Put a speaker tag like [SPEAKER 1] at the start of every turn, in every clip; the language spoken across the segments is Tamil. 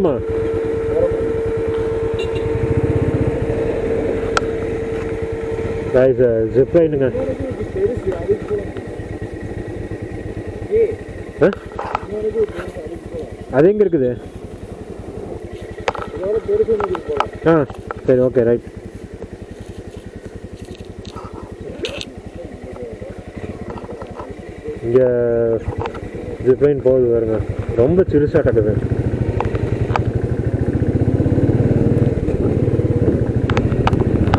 [SPEAKER 1] ஆமாம் ஜிப்லைனுங்க. அது எங்கே இருக்குது? ஆ சரி, ஓகே, ரைட். இங்கே ஜிப்லைன் போகுது பாருங்க, ரொம்ப சிறுசாட்டக்குது.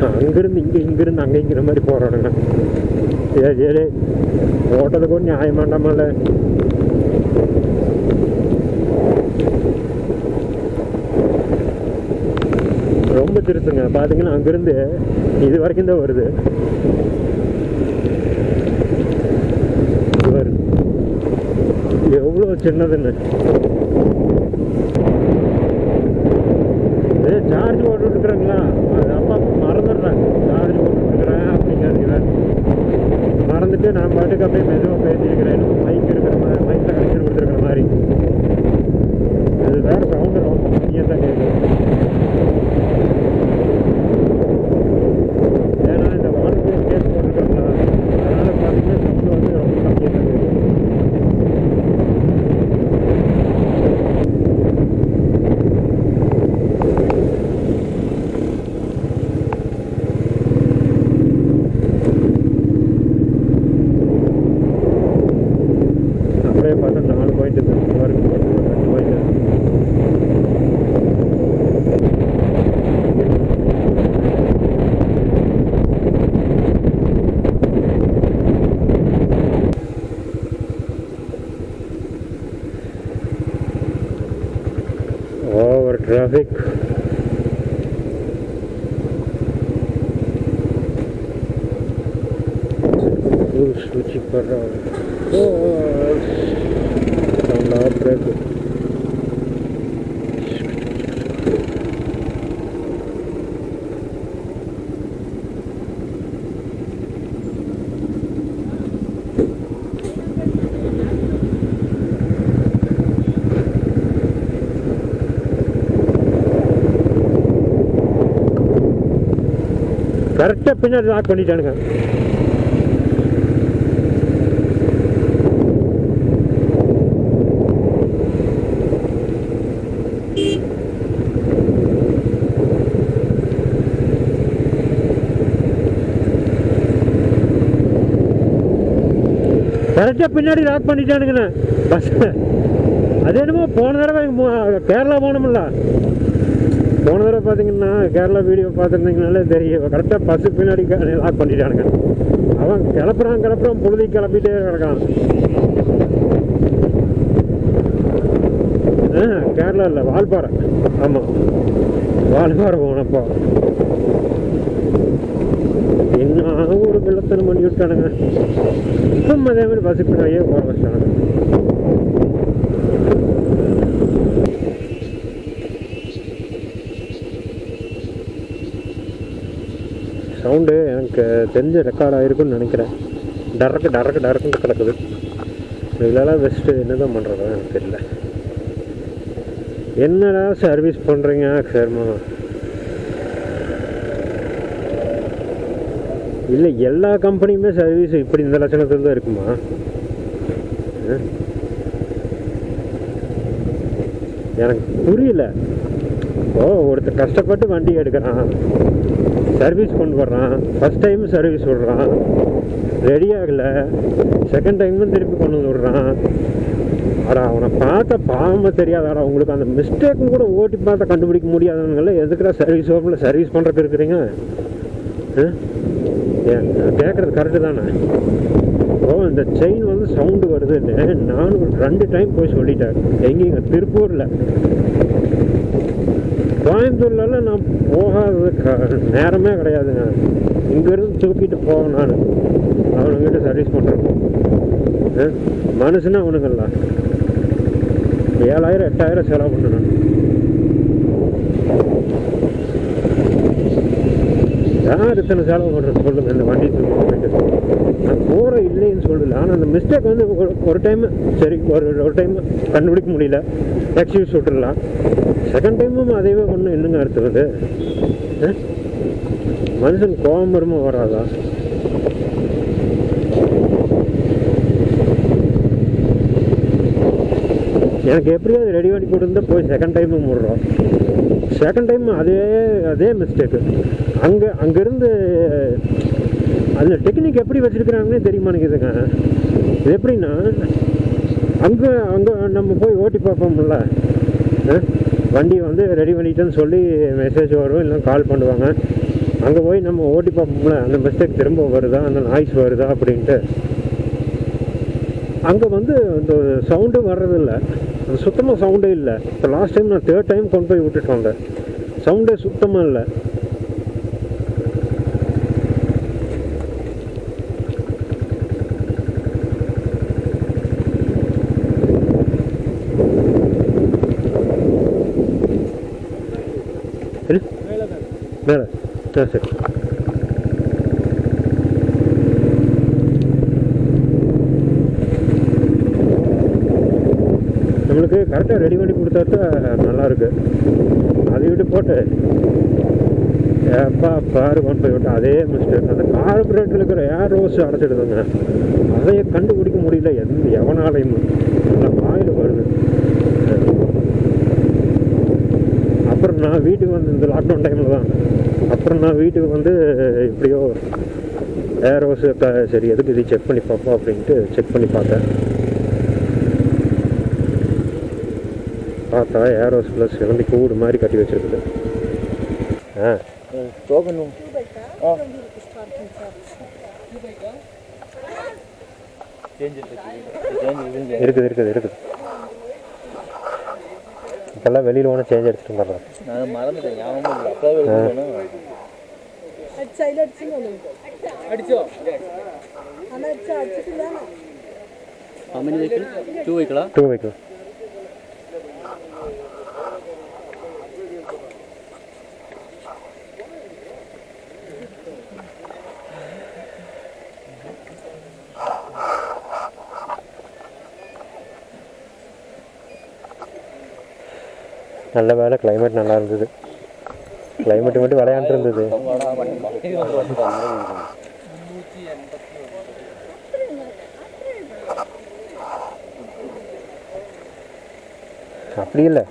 [SPEAKER 1] அங்கேருந்து இங்கேருந்து அங்கேங்கிற மாதிரி போகிறானுங்க. சரி ஓட்டத்துக்கு கொஞ்சம் நியாயமாண்டாமல்ல. ரொம்ப சிறுசுங்க. பார்த்தீங்கன்னா அங்கேருந்து இது வரைக்கும் தான் வருது. எவ்வளோ சின்னதுன்னு. சார்ஜ் போட்டுருக்குறாங்களா, அது அப்பா மறந்துடுறாங்க. சார்ஜ் போட்டுருக்குறேன் அப்படிங்கிறதுல மறந்துட்டு நான் பாட்டுக்கு அப்படியே மெதுவாக பேசியிருக்கிறேன். மைக் இருக்கிற மாதிரி, மைக்கில் கனெக்ஷன் கொடுத்துருக்குற மாதிரி. அது வேறு சவுண்டு ரொம்ப கம்மியாக தான் கேட்குது. ஏன்னா இந்த வானத்தில் கேஸ் போட்டுருக்காங்களா, அதனால் பார்த்தீங்கன்னா சவுண்டு வந்து ரொம்ப கம்மியாக தான் கேட்குது. பார்த்தா 4 பாயிண்ட் இருக்குது. 2 பாயிண்ட். Over traffic. सूची कर रहा हूँ ब्रेक. கரெக்டாக பின்னாடி லாக் பண்ணிட்டானுங்க. கரெக்டாக பின்னாடி லாக் பண்ணிட்டானுங்கண்ணே பஸ். அது என்னமோ போன தடவை கேரளா போனோம்ல, போன தடவை பார்த்தீங்கன்னா கேரளா வீடியோ பார்த்துருந்தீங்கனாலே தெரியும். கரெக்டாக பஸ்ஸு பின்னாடி லாக் பண்ணிட்டானுங்க. அவன் கிளப்புறான் பொழுதி கிளப்பிட்டே கிடக்கான். கேரளா இல்லை, வால்பாறை. ஆமாம், வால்பாறை போனப்போ இன்னும் ஒரு வெள்ளத்தனம் பண்ணி விட்டானுங்க. இப்போ அதே மாதிரி பஸ்ஸு பின்னாடியே போக வச்சானுங்க. சவுண்டு எனக்கு தெரிஞ்ச ரெக்கார்ட் ஆகிருக்குன்னு நினைக்கிறேன். டரக்குன்னு கிடக்குது. இதெல்லாம் பெஸ்ட்டு என்ன தான் பண்ணுறதா எனக்கு தெரியல. என்னடா சர்வீஸ் பண்ணுறீங்க சரிம்மா? இல்லை, எல்லா கம்பெனியுமே சர்வீஸ் இப்படி இந்த லட்சணத்தில் தான் இருக்குமா? எனக்கு புரியல. ஒருத்தர் கஷ்டப்பட்டு வண்டி எடுக்கிறான், சர்வீஸ் கொண்டு வர்றான், ஃபஸ்ட் டைம் சர்வீஸ் விடுறான், ரெடி ஆகலை, செகண்ட் டைமும் திருப்பி கொண்டு வந்து விடுறான். அடா அவனை பார்த்தா பாவமாக தெரியாதாடா உங்களுக்கு? அந்த மிஸ்டேக்கும் கூட ஓட்டி பார்த்தா கண்டுபிடிக்க முடியாதவங்கள எதுக்குடா சர்வீஸ் ஓப்பில் சர்வீஸ் பண்ணுறதுக்கு இருக்கிறீங்க? ஏன் கேட்குறது கரெக்டு தானே? இந்த செயின் வந்து சவுண்டு வருதுன்னு நானும் 2 டைம் போய் சொல்லிட்டேன். எங்கேங்க? திருப்பூரில். கோயம்புத்தூர்லலாம் நான் போகாத நேரமே கிடையாதுங்க. இங்கேருந்து தூக்கிட்டு போவேன் நான் அவனுங்கிட்ட சர்வீஸ் பண்ணுறேன். மனுஷனா அவனுங்களா 7,000 8,000 செலவு பண்ணணும். யார் இத்தனை செலவு பண்ணுறது சொல்லுங்கள் இந்த வண்டி தூக்கி போயிட்டு? நான் போகிற இல்லைன்னு சொல்லல, ஆனால் அந்த மிஸ்டேக் வந்து ஒரு டைம் சரி, ஒரு டைம் கண்டுபிடிக்க முடியல, எக்ஸ்கியூஸ் விட்டுடலாம். செகண்ட் டைமும் அதைவே ஒன்றும் என்னங்க அடுத்தது மனுஷன் கோபம் வருமா வராதா? எனக்கு எப்படியாவது ரெடி பண்ணி கொடுத்தா போய் செகண்ட் டைமும் முடுறோம். செகண்ட் டைம் அதே மிஸ்டேக்கு. அங்கேருந்து அதில் டெக்னிக் எப்படி வச்சுருக்குறாங்கன்னே தெரியுமானுக்குதுங்க. இது எப்படின்னா அங்கே நம்ம போய் ஓட்டி பார்ப்போம்ல, வண்டி வந்து ரெடி பண்ணிட்டேன்னு சொல்லி மெசேஜ் வரும், இல்லை கால் பண்ணுவாங்க. அங்கே போய் நம்ம ஓட்டி பார்ப்போம்ல, அந்த மிஸ்டேக் திரும்ப வருதா, அந்த நாய்ஸ் வருதா அப்படின்ட்டு. அங்கே வந்து அந்த சவுண்டும் வர்றதில்லை, அது சுத்தமாக சவுண்டே இல்லை. இப்போ லாஸ்ட் டைம் நான் 3rd டைம் கொண்டு போய் விட்டுட்டோம், அந்த சவுண்டே சுத்தமாக இல்லை. மேலே சரி. நம்மளுக்கு கரெக்டாக ரெடி பண்ணி கொடுத்தா தான் நல்லாயிருக்கு. அதை விட்டு போட்டு எப்பா காரு கொண்டு போய் விட்டு அதே மிஸ்டேக். அந்த கார்பரேட்டில் இருக்கிற ஏர் ரோஸ் அடைச்சிடுதுங்க, அதையே கண்டுபிடிக்க முடியல எவனாலையும். நல்லா வாயில் வருது. அப்புறம் நான் வீட்டுக்கு வந்து இந்த லாக்டவுன் டைமில் தான், அப்புறம் நான் வீட்டுக்கு வந்து இப்படியோ ஏர் ரோஸு சரி எதுக்கு இது செக் பண்ணி பார்ப்போம் அப்படின்ட்டு செக் பண்ணி பார்த்தேன். பார்த்தா ஏர் ரோஸ் ப்ளஸ் சிலந்தி கூடு மாதிரி கட்டி வச்சுருக்குது. இருக்குது இப்போல்லாம் வெளியில் ஒன்று சேஞ்ச் எடுத்துகிட்டு வந்துடுறேன். நான் மறந்துட்டேன், ஞாபகம் இல்லை. அப்போ வைக்கலாம் 2 வைக்கலாம். நல்ல வேலை கிளைமேட் நல்லா இருந்தது. கிளைமேட்டு மட்டும் விளையாண்டு இருந்தது. அப்படி இல்லை,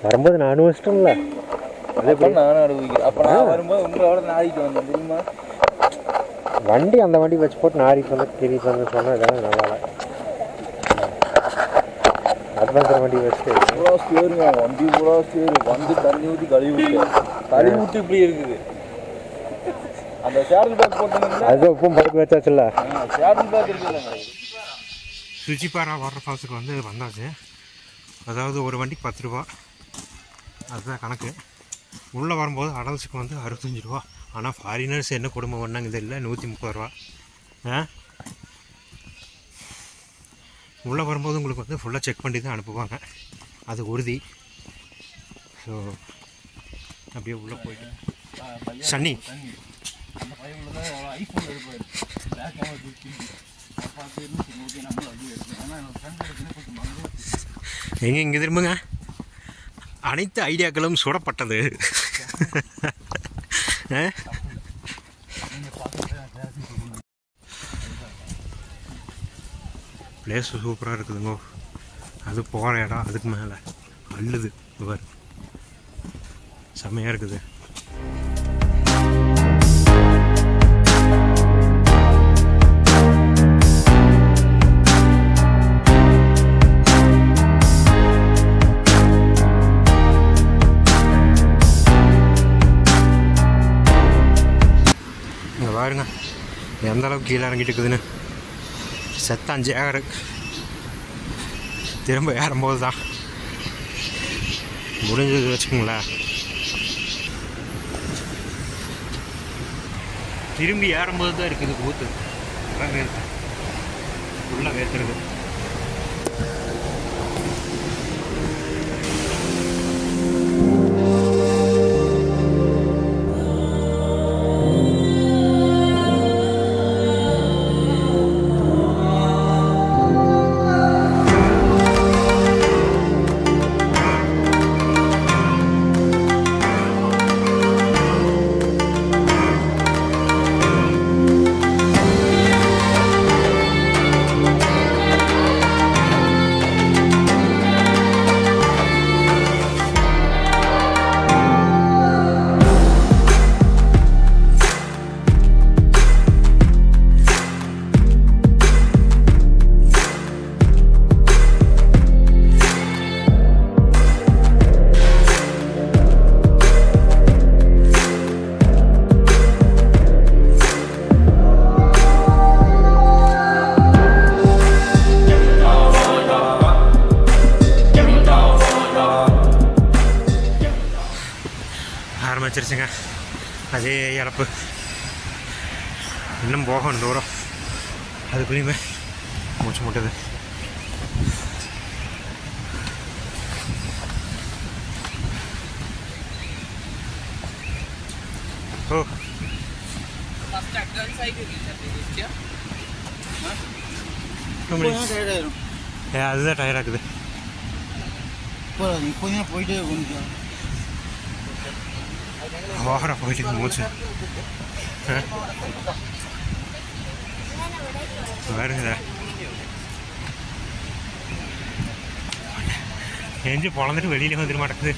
[SPEAKER 1] வரும்போது நான் அனுபவிச்சிட்டோம்ல. வண்டி அந்த வண்டி வச்சு போட்டு நாரிட்டு வந்து திரிட்டு வந்து சொன்னால் இதெல்லாம் நல்லா இல்லை. அட்வான்ஸர் வண்டி வச்சுட்டு பூரா ஸ்டேருங்க, வண்டி பூரா ஸ்டேரு வந்து தண்ணி ஊற்றி கழுவி விட்டு இப்படி இருக்குது. அந்த சேடல் பேக் போட்டீங்கன்னா அது உப்பும் படுக்க வச்சாச்சுல்ல, சேடல் பேக் இருக்குல்ல. சுச்சிப்பாரா வாட்டர் ஃபால்ஸுக்கு வந்து வந்தாச்சு. அதாவது ஒரு வண்டிக்கு 10 ரூபா, அதுதான் கணக்கு. உள்ளே வரும்போது அடல்ஸுக்கு வந்து 65 ரூபா. ஆனால் ஃபாரினர்ஸ் என்ன குடும்பம் பண்ணாங்க இது இல்லை, 130 ரூபா. உள்ளே வரும்போது உங்களுக்கு வந்து ஃபுல்லாக செக் பண்ணி தான் அனுப்புவாங்க, அது உறுதி. ஸோ அப்படியே உள்ளே போயிட்டு சன்னி இங்கே திரும்புங்க. அனைத்து ஐடியாக்களும் சுடப்பட்டது. பிளேஸ் சூப்பராக இருக்குதுங்கோ. அது போகிற இடம் அதுக்கு மேலே அள்ளுது இவர், செம்மையாக இருக்குது. இங்கே பாருங்க எந்த அளவுக்கு கீழே இறங்கிட்டு இருக்குதுன்னு. செத்தாஞ்சு ஏகருக்கு திரும்ப ஏறும்போது தான் முடிஞ்சது வச்சுக்கோங்களேன். திரும்பி ஏறும்போது தான் இருக்குது கூத்து. ஃபுல்லாக வேத்துறது. வந்தாச்சுங்க. அதே இழப்பு, இன்னும் போகணும் தூரம். அதுக்குள்ளேயுமே மூச்சு முட்டுது. ஓ அதுதான் டயர்டாக்குது.
[SPEAKER 2] போயிட்டே
[SPEAKER 1] ஓவரா போயிட்டு மூச்சு வருங்க. எஞ்சி பொழந்துட்டு வெளியில வந்துட மாட்டேங்குது.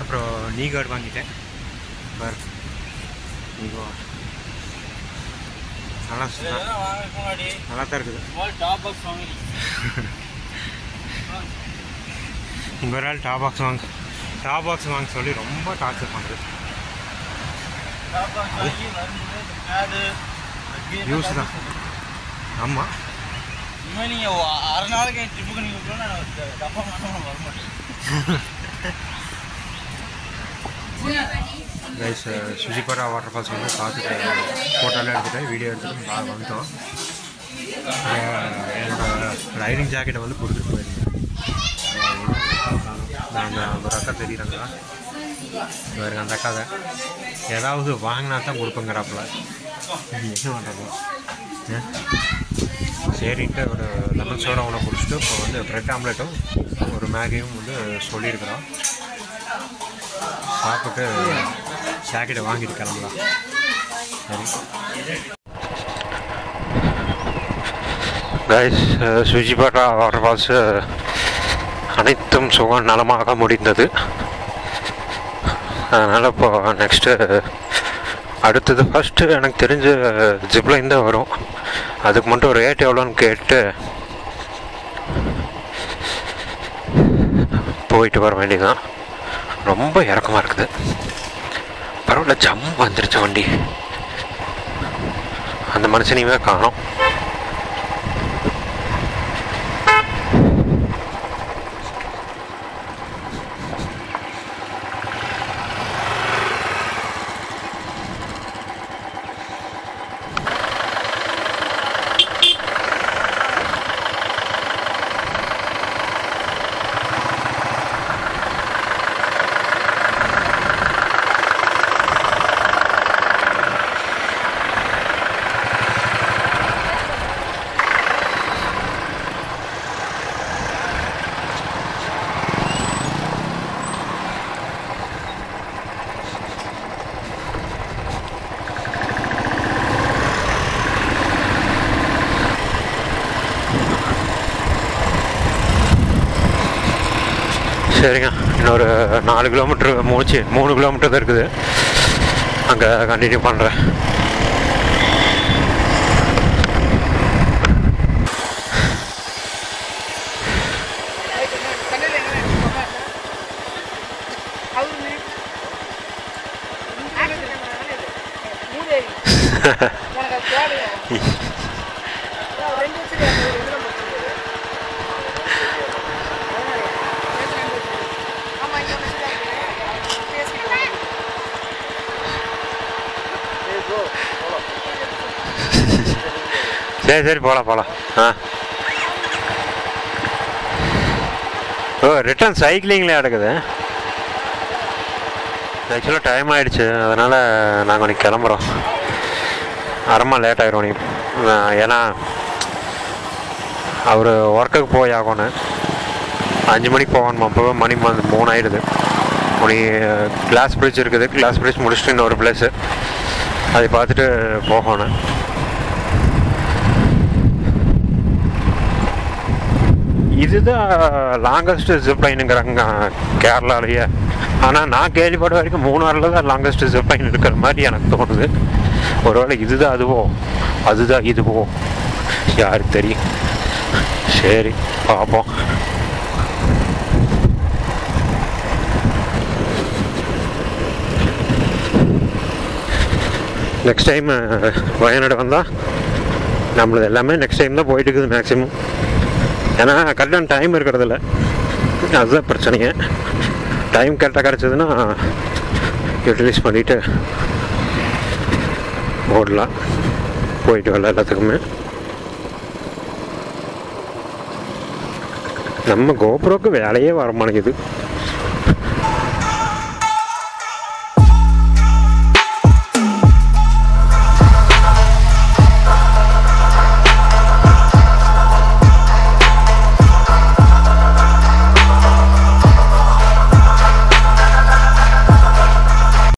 [SPEAKER 1] அப்புறம் நீ கார்டு வாங்கிட்டேன் பாரு. நீகோ நல்லா நல்லா தான் இருக்குது. இங்கே ஒரு ஆள் டாப் பாக்ஸ் வாங்க சொல்லி ரொம்ப டார்ச்சர் பண்ணுறது. யூஸ் தான். ஆமாம்,
[SPEAKER 2] இனிமேல் நீங்கள் அரை நாளைக்கு ட்ரிப்புக்கு நீங்கள் டப்பா மாட்டோம் வர மாட்டேன்.
[SPEAKER 1] கைஸ் சுஜிபரா வாட்டர் ஃபால்ஸ் வந்து பார்த்துட்டு ஃபோட்டோலாம் எடுத்துகிட்டு வீடியோ எடுத்துகிட்டு வந்துட்டோம். என்னோடய ரைடிங் ஜாக்கெட்டை வந்து கொடுத்துட்டு போயிருந்தேன். நாங்கள் ஒரு அக்கா தெரியுறாங்களா வேறு அந்த அக்கா தான் ஏதாவது வாங்கினா தான் கொடுப்பேங்கிறாப்புல. என்ன பண்ணுறது சரின்ட்டு ஒரு லெமன் சோடா ஒன்று குடிச்சிட்டு இப்போ வந்து ப்ரெட் ஆம்லேட்டும் ஒரு மேகியும் வந்து சொல்லியிருக்கிறோம். சாப்பிட்டு ஜாக்கெட்டை வாங்கிட்டு கிளம்பலாம். சரி கைஸ், சுஜிபரா வாட்டர் ஃபால்ஸு அனைத்தும் சுகம் நலமாக முடிந்தது. அதனால் இப்போ நெக்ஸ்ட்டு அடுத்தது ஃபஸ்ட்டு எனக்கு தெரிஞ்ச ஜிப்லைன் தான் வரும். அதுக்கு மட்டும் ரேட் எவ்வளோன்னு கேட்டு போயிட்டு வர வேண்டியதுதான். ரொம்ப இறக்கமாக இருக்குது. பரவாயில்ல, ஜம் வந்துருச்சு வண்டி. அந்த மனுஷனையுமே காணோம். சரிங்க, இன்னொரு 4 கிலோமீட்ரு 3 கிலோமீட்டர் தான் இருக்குது. அங்கே கண்டினியூ பண்ணுறேன். சரி போகலாம். ஓ, ரிட்டர்ன் சைக்கிளிங்லேயே நடக்குது. ஆக்சுவலாக டைம் ஆகிடுச்சு, அதனால் நாங்கள் இன்னைக்கு கிளம்புறோம். அரைமா லேட் ஆகிரும் நீ. ஏன்னா அவர் ஒர்க்குக்கு போய் ஆகணும். 5 மணிக்கு போகணுமா. அப்போவே மணி 3 ஆகிடுது. கிளாஸ் பிரிட்ஜ் இருக்குது. கிளாஸ் பிரிட்ஜ் முடிச்சுட்டு இன்னொரு பிளேஸு அதை பார்த்துட்டு போகணும். இதுதான் லாங்கஸ்ட் ஜிப் லைனுங்கிறாங்க கேரளாலேயே. ஆனால் நான் கேள்விப்பட்ட வரைக்கும் மூணாரில் தான் லாங்கஸ்ட் ஜிப் லைன் இருக்கிற மாதிரி எனக்கு தோணுது. ஒருவேளை இதுதான் அதுதான் இதுவோ யாருக்கு தெரியும். சரி பார்ப்போம். நெக்ஸ்ட் டைம் வயநாடு வந்தால் நம்மளது எல்லாமே நெக்ஸ்ட் டைம் தான் போயிட்டு இருக்குது மேக்ஸிமம். ஏன்னா கரெக்டான டைம் இருக்கிறதில்ல, அதுதான் பிரச்சனைங்க. டைம் கரெக்டாக கிடச்சதுன்னா யூட்டிலைஸ் பண்ணிவிட்டு ஓடலாம், போயிட்டு வரலாம் எல்லாத்துக்குமே. நம்ம கோப்ரோக்கு வேலையே வர மாட்டேங்குது.